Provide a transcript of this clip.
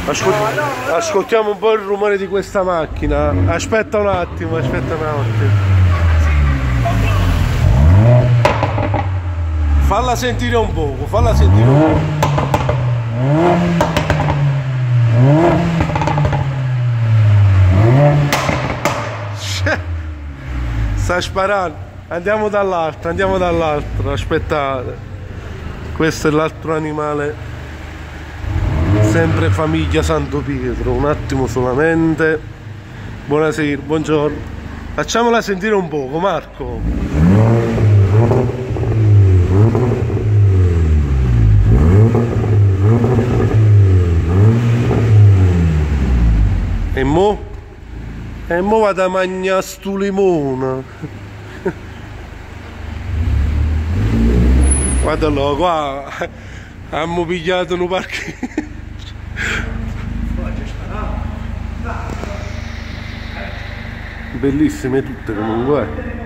Ascoltiamo un po' il rumore di questa macchina. Aspetta un attimo, aspetta un attimo. Falla sentire un poco, falla sentire un po'. Sta sparando. Andiamo dall'altro, aspettate. Questo è l'altro animale. Sempre famiglia Santo Pietro, un attimo solamente. Buonasera, buongiorno. Facciamola sentire un poco, Marco. E mo? E mo vado a mangiare sto limone. Guardalo, qua abbiamo pigliato un parcheggio. Bellissime tutte comunque.